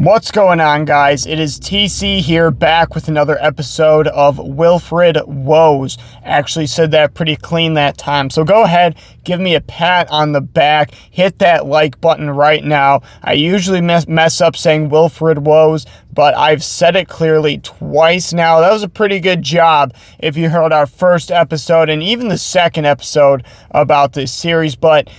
What's going on, guys? It is TC here, back with another episode of Wilfred Woes. Actually said that pretty clean that time. So go ahead, give me a pat on the back, hit that like button right now. I usually mess up saying Wilfred Woes, but I've said it clearly twice now. That was a pretty good job if you heard our first episode and even the second episode about this series. But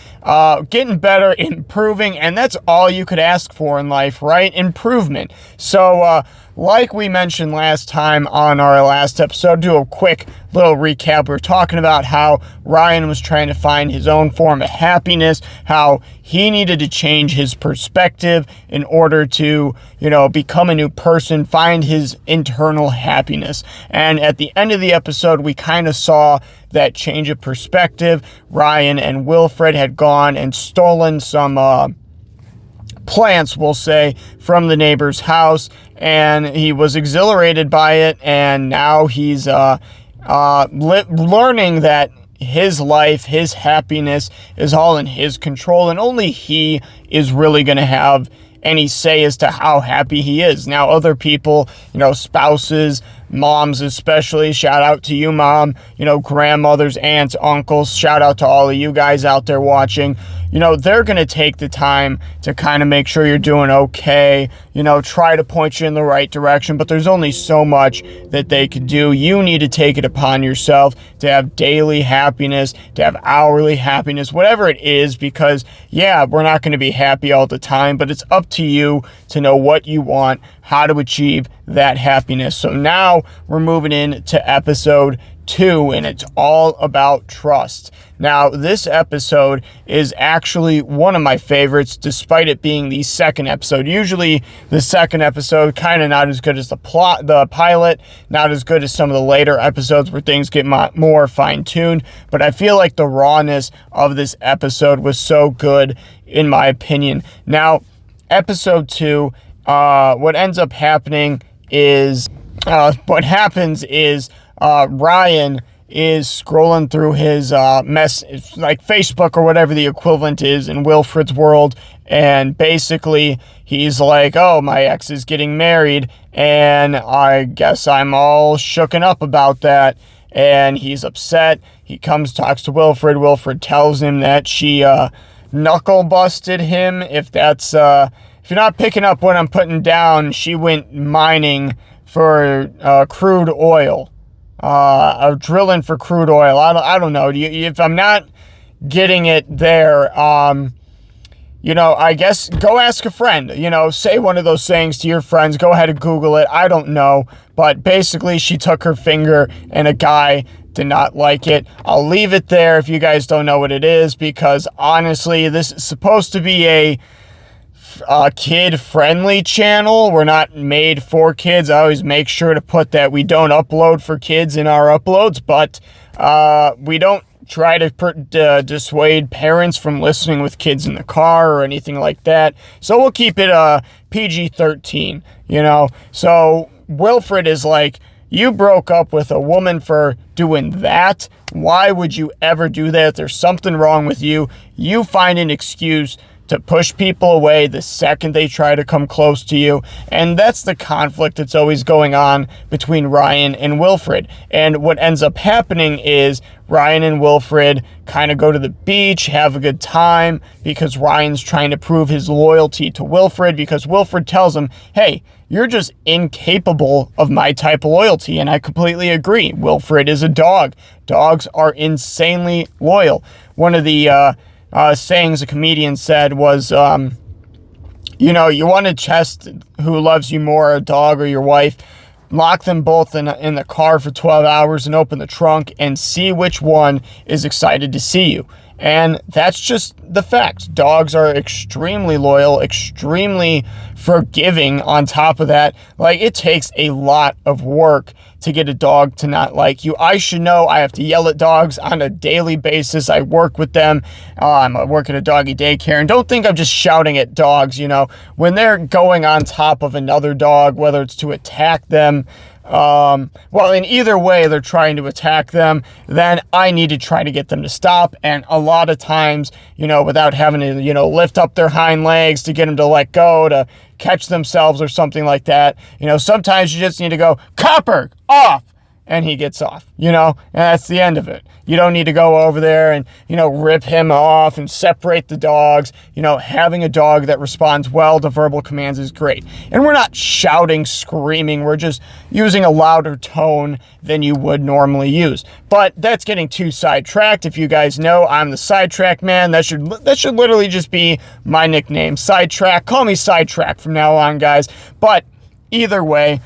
getting better, improving, and that's all you could ask for in life, right? Improvement. So, like we mentioned last time on our last episode, do a quick little recap. We were talking about how Ryan was trying to find his own form of happiness, how he needed to change his perspective in order to, become a new person, find his internal happiness. And at the end of the episode, we kind of saw that change of perspective. Ryan and Wilfred had gone and stolen some plants, we'll say, from the neighbor's house, and he was exhilarated by it, and now he's learning that his life, his happiness is all in his control, and only he is really going to have any say as to how happy he is. Now, other people, spouses, moms especially, shout out to you, Mom, grandmothers, aunts, uncles, shout out to all of you guys out there watching. They're going to take the time to kind of make sure you're doing okay, try to point you in the right direction, but there's only so much that they could do. You need to take it upon yourself to have daily happiness, to have hourly happiness, whatever it is, because, we're not going to be happy all the time, but it's up to you to know what you want, how to achieve that happiness. So now we're moving into episode 2, and it's all about trust. Now, this episode is actually one of my favorites, despite it being the second episode. Usually, the second episode kind of not as good as the pilot, not as good as some of the later episodes where things get more fine-tuned. But I feel like the rawness of this episode was so good, in my opinion. Now, episode 2, what ends up happening is, Ryan is scrolling through his like Facebook or whatever the equivalent is in Wilfred's world, and basically he's like, oh, my ex is getting married, and I guess I'm all shooken up about that, and he's upset. He talks to Wilfred. Wilfred tells him that she knuckle busted him. If you're not picking up what I'm putting down, she went mining for crude oil. Drilling for crude oil. I don't know. If I'm not getting it there, I guess go ask a friend. Say one of those sayings to your friends. Go ahead and Google it. I don't know. But basically, she took her finger and a guy did not like it. I'll leave it there if you guys don't know what it is, because honestly, this is supposed to be a kid-friendly channel. We're not made for kids. I always make sure to put that we don't upload for kids in our uploads, but we don't try to dissuade parents from listening with kids in the car or anything like that. So we'll keep it PG-13, So Wilfred is like, you broke up with a woman for doing that? Why would you ever do that? There's something wrong with you. You find an excuse to push people away the second they try to come close to you. And that's the conflict that's always going on between Ryan and Wilfred. And what ends up happening is Ryan and Wilfred kind of go to the beach, have a good time, because Ryan's trying to prove his loyalty to Wilfred, because Wilfred tells him, hey, you're just incapable of my type of loyalty. And I completely agree. Wilfred is a dog. Dogs are insanely loyal. One of the sayings a comedian said was, you want to test who loves you more, a dog or your wife. Lock them both in the car for 12 hours and open the trunk and see which one is excited to see you. And that's just the fact. Dogs are extremely loyal, extremely forgiving on top of that. Like, it takes a lot of work to get a dog to not like you. I should know. I have to yell at dogs on a daily basis. I work with them. I work at a doggy daycare. And don't think I'm just shouting at dogs, when they're going on top of another dog, whether it's to attack them, in either way they're trying to attack them, then I need to try to get them to stop. And a lot of times, without having to, lift up their hind legs to get them to let go, to catch themselves or something like that. Sometimes you just need to go, Copper, off! And he gets off, and that's the end of it. You don't need to go over there and, rip him off and separate the dogs. Having a dog that responds well to verbal commands is great. And we're not shouting, screaming. We're just using a louder tone than you would normally use. But that's getting too sidetracked. If you guys know, I'm the sidetrack man. That should literally just be my nickname, Sidetrack. Call me Sidetrack from now on, guys. But either way,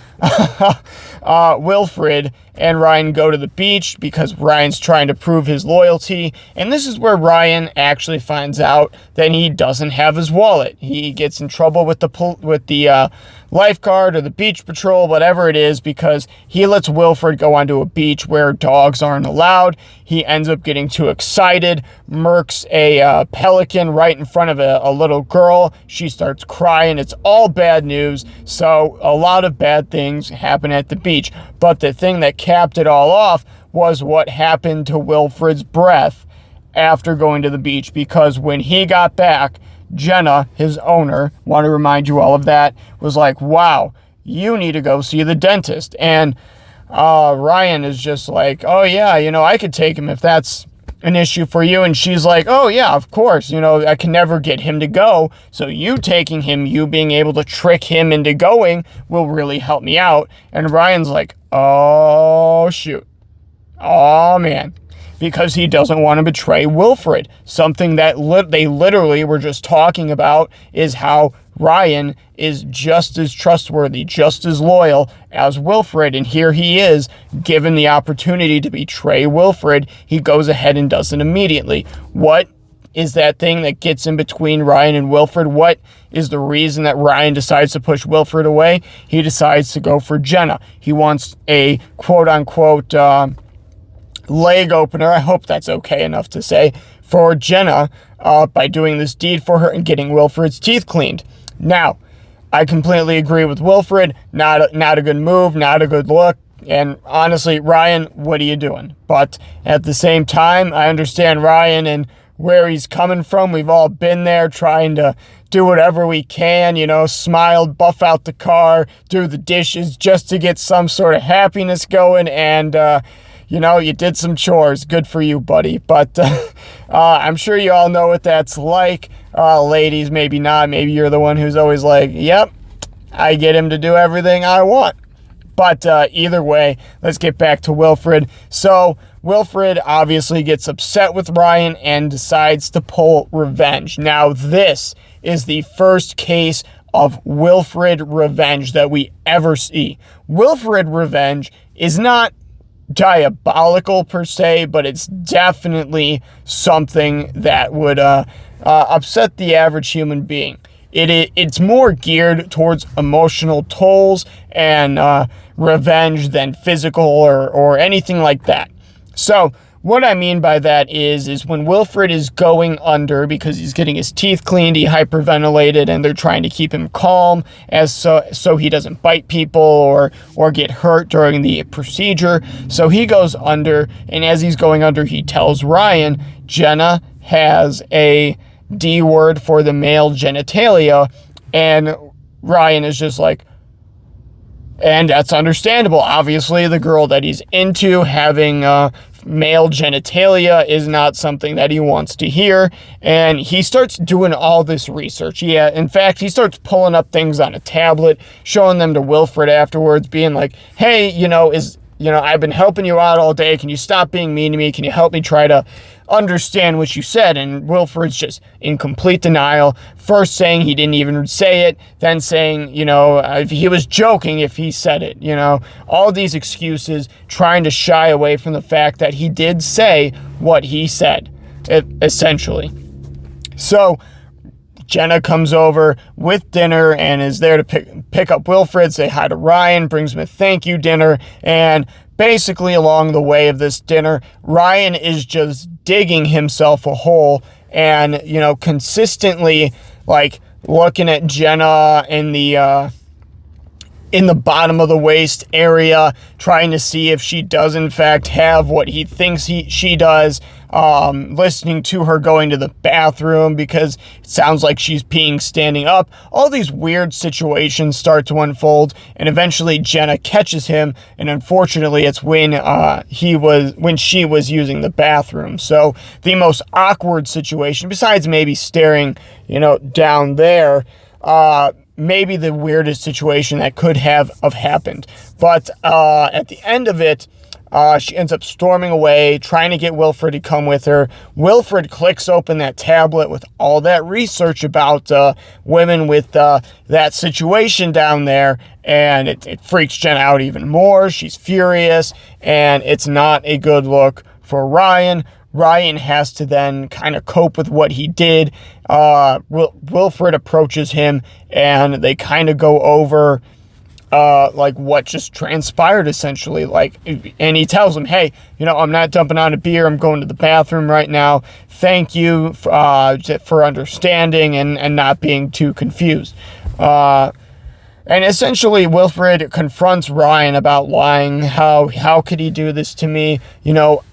Wilfred and Ryan go to the beach because Ryan's trying to prove his loyalty. And this is where Ryan actually finds out that he doesn't have his wallet. He gets in trouble with the lifeguard or the beach patrol, whatever it is, because he lets Wilfred go onto a beach where dogs aren't allowed. He ends up getting too excited, murks a pelican right in front of a little girl. She starts crying. It's all bad news. So a lot of bad things happen at the beach. But the thing that capped it all off was what happened to Wilfred's breath after going to the beach, because when he got back, Jenna, his owner, want to remind you all of that, was like, wow, you need to go see the dentist. And Ryan is just like, oh yeah, I could take him if that's an issue for you. And she's like, oh yeah, of course, I can never get him to go. So you taking him, you being able to trick him into going will really help me out. And Ryan's like, oh shoot. Oh man. Because he doesn't want to betray Wilfred. Something that they literally were just talking about is how Ryan is just as trustworthy, just as loyal as Wilfred. And here he is, given the opportunity to betray Wilfred. He goes ahead and does it immediately. What is that thing that gets in between Ryan and Wilfred? What is the reason that Ryan decides to push Wilfred away? He decides to go for Jenna. He wants a quote-unquote leg opener, I hope that's okay enough to say, for Jenna by doing this deed for her and getting Wilfred's teeth cleaned. Now, I completely agree with Wilfred. Not a good move, not a good look. And honestly, Ryan, what are you doing? But at the same time, I understand Ryan and where he's coming from. We've all been there trying to do whatever we can, smile, buff out the car, do the dishes just to get some sort of happiness going. And, you did some chores. Good for you, buddy. But I'm sure you all know what that's like. Ladies, maybe not. Maybe you're the one who's always like, yep, I get him to do everything I want. But either way, let's get back to Wilfred. So Wilfred obviously gets upset with Ryan and decides to pull revenge. Now, this is the first case of Wilfred revenge that we ever see. Wilfred revenge is not diabolical per se, but it's definitely something that would upset the average human being. It's more geared towards emotional tolls and revenge than physical or anything like that. So what I mean by that is when Wilfred is going under because he's getting his teeth cleaned, he hyperventilated, and they're trying to keep him calm so he doesn't bite people or get hurt during the procedure. So he goes under, and as he's going under, he tells Ryan, Jenna has a D word for the male genitalia, and Ryan is just like, and that's understandable. Obviously, the girl that he's into having male genitalia is not something that he wants to hear. And he starts doing all this research. Yeah, in fact, he starts pulling up things on a tablet, showing them to Wilfred afterwards, being like, hey, I've been helping you out all day. Can you stop being mean to me? Can you help me try to understand what you said? And Wilfred's just in complete denial. First saying he didn't even say it, then saying, he was joking if he said it, all these excuses, trying to shy away from the fact that he did say what he said, essentially. So Jenna comes over with dinner and is there to pick up Wilfred, say hi to Ryan, brings him a thank you dinner, and basically along the way of this dinner, Ryan is just digging himself a hole and, consistently, looking at Jenna in the in the bottom of the waist area, trying to see if she does in fact have what he thinks she does, listening to her going to the bathroom because it sounds like she's peeing standing up. All these weird situations start to unfold, and eventually Jenna catches him, and unfortunately it's when she was using the bathroom. So the most awkward situation, besides maybe staring, down there, maybe the weirdest situation that could have happened. But at the end of it, she ends up storming away, trying to get Wilfred to come with her. Wilfred clicks open that tablet with all that research about women with that situation down there, and it freaks Jen out even more. She's furious, and it's not a good look for Ryan. Ryan has to then kind of cope with what he did. Wilfred approaches him, and they kind of go over what just transpired, essentially. And he tells him, hey, I'm not dumping on a beer. I'm going to the bathroom right now. Thank you for understanding and not being too confused. And essentially, Wilfred confronts Ryan about lying. How could he do this to me?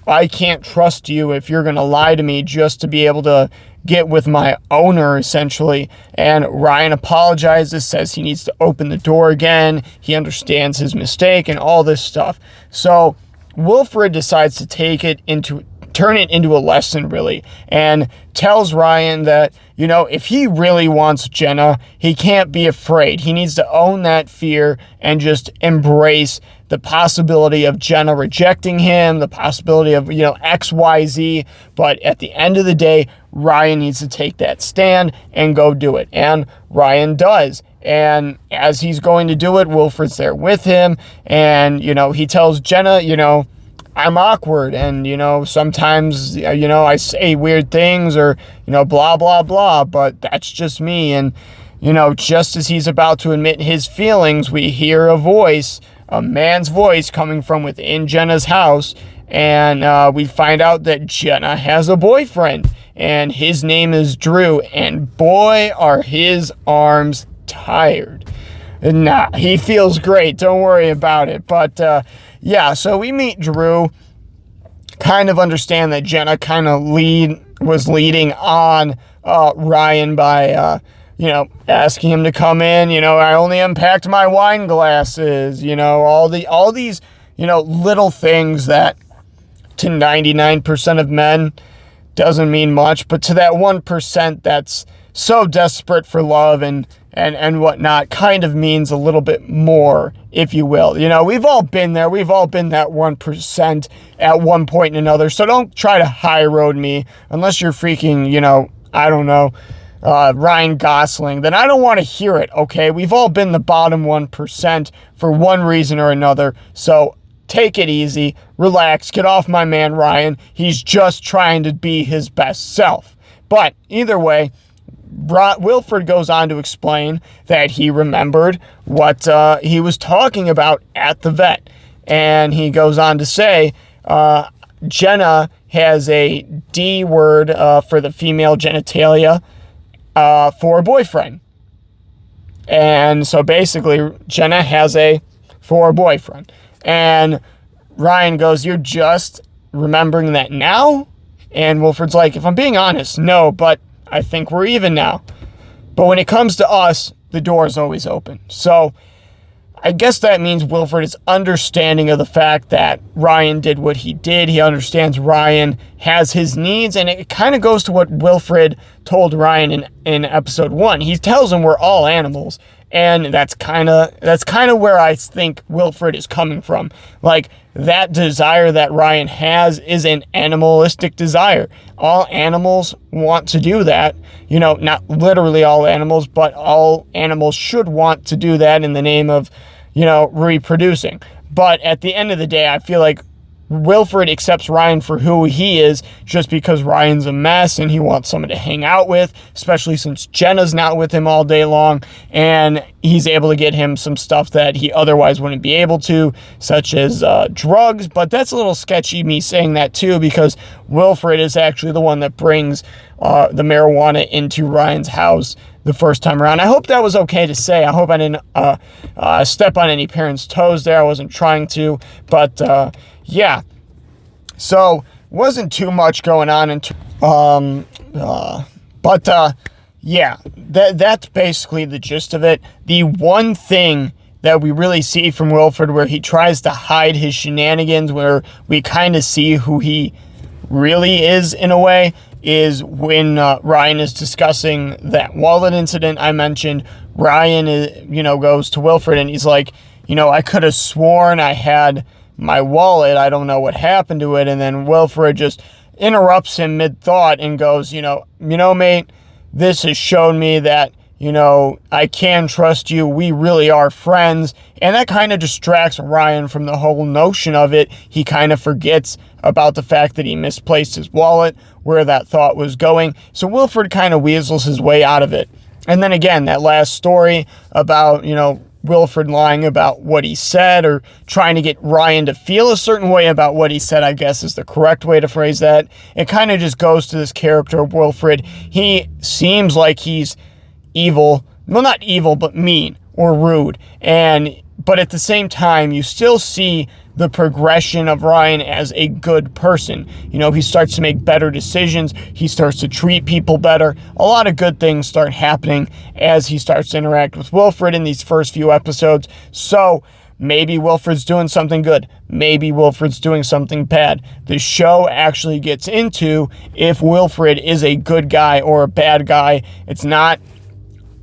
I can't trust you if you're going to lie to me just to be able to get with my owner, essentially. And Ryan apologizes, says he needs to open the door again. He understands his mistake and all this stuff. So Wilfred decides to turn it into a lesson, really, and tells Ryan that, if he really wants Jenna, he can't be afraid. He needs to own that fear and just embrace the possibility of Jenna rejecting him, the possibility of, XYZ. But at the end of the day, Ryan needs to take that stand and go do it. And Ryan does. And as he's going to do it, Wilfred's there with him. And, he tells Jenna, I'm awkward, and, sometimes, I say weird things or, blah, blah, blah, but that's just me. And, just as he's about to admit his feelings, we hear a man's voice coming from within Jenna's house, and we find out that Jenna has a boyfriend, and his name is Drew, and boy, are his arms tired. Nah, he feels great, don't worry about it, but, yeah, so we meet Drew, kind of understand that Jenna kind of was leading on Ryan by, asking him to come in. I only unpacked my wine glasses, all these, little things that to 99% of men doesn't mean much, but to that 1% that's so desperate for love and whatnot kind of means a little bit more, if you will. We've all been there. We've all been that 1% at one point or another. So don't try to high road me unless you're freaking, I don't know, Ryan Gosling. Then I don't want to hear it, okay? We've all been the bottom 1% for one reason or another. So take it easy, relax, get off my man Ryan. He's just trying to be his best self. But either way, Wilfred goes on to explain that he remembered what he was talking about at the vet. And he goes on to say, Jenna has a D word for the female genitalia for a boyfriend. And so basically, Jenna has for a boyfriend. And Ryan goes, you're just remembering that now? And Wilfred's like, if I'm being honest, no, but I think we're even now. But when it comes to us, the door is always open. So I guess that means Wilfred is understanding of the fact that Ryan did what he did. He understands Ryan has his needs, and it kind of goes to what Wilfred told Ryan in episode 1. He tells him we're all animals, and that's kind of where I think Wilfred is coming from. Like, that desire that Ryan has is an animalistic desire. All animals want to do that. Not literally all animals, but all animals should want to do that in the name of, reproducing. But at the end of the day, I feel like Wilfred accepts Ryan for who he is just because Ryan's a mess and he wants someone to hang out with, especially since Jenna's not with him all day long, and he's able to get him some stuff that he otherwise wouldn't be able to, such as drugs. But that's a little sketchy, me saying that too, because Wilfred is actually the one that brings the marijuana into Ryan's house the first time around. I hope that was okay to say. I hope I didn't step on any parents' toes there. I wasn't trying to, but yeah. So wasn't too much going on yeah, that's basically the gist of it. The one thing that we really see from Wilfred where he tries to hide his shenanigans, where we kind of see who he really is in a way, is when Ryan is discussing that wallet incident I mentioned. Ryan, goes to Wilfred and he's like, I could have sworn I had my wallet. I don't know what happened to it. And then Wilfred just interrupts him mid-thought and goes, mate, this has shown me that, I can trust you. We really are friends. And that kind of distracts Ryan from the whole notion of it. He kind of forgets about the fact that he misplaced his wallet, where that thought was going. So Wilfred kind of weasels his way out of it. And then again, that last story about, Wilfred lying about what he said, or trying to get Ryan to feel a certain way about what he said, I guess is the correct way to phrase that. It kind of just goes to this character of Wilfred. He seems like he's evil. Well, not evil, but mean or rude. But at the same time, you still see the progression of Ryan as a good person. He starts to make better decisions. He starts to treat people better. A lot of good things start happening as he starts to interact with Wilfred in these first few episodes. So maybe Wilfred's doing something good. Maybe Wilfred's doing something bad. The show actually gets into if Wilfred is a good guy or a bad guy. It's not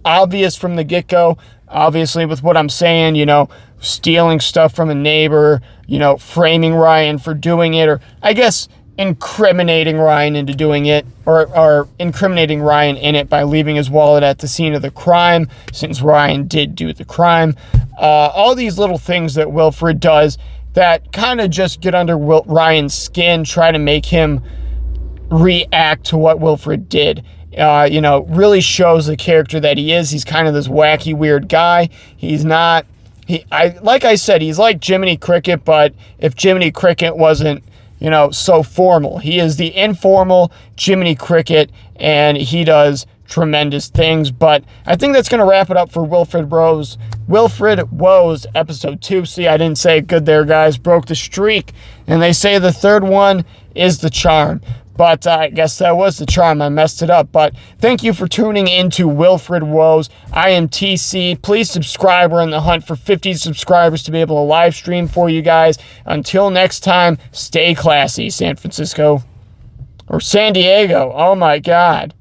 obvious from the get-go. Obviously, with what I'm saying, stealing stuff from a neighbor, framing Ryan for doing it, or I guess incriminating Ryan into doing it, or incriminating Ryan in it by leaving his wallet at the scene of the crime, since Ryan did do the crime. All these little things that Wilfred does that kind of just get under Ryan's skin, try to make him react to what Wilfred did. Really shows the character that he is. He's kind of this wacky, weird guy. Like I said, he's like Jiminy Cricket, but if Jiminy Cricket wasn't, so formal. He is the informal Jiminy Cricket, and he does tremendous things. But I think that's going to wrap it up for Wilfred Woes episode 2. See, I didn't say it good there, guys. Broke the streak. And they say the third one is the charm. But I guess that was the charm. I messed it up. But thank you for tuning in to Wilfred Woes. I am TC. Please subscribe. We're in the hunt for 50 subscribers to be able to live stream for you guys. Until next time, stay classy, San Francisco. Or San Diego. Oh, my God.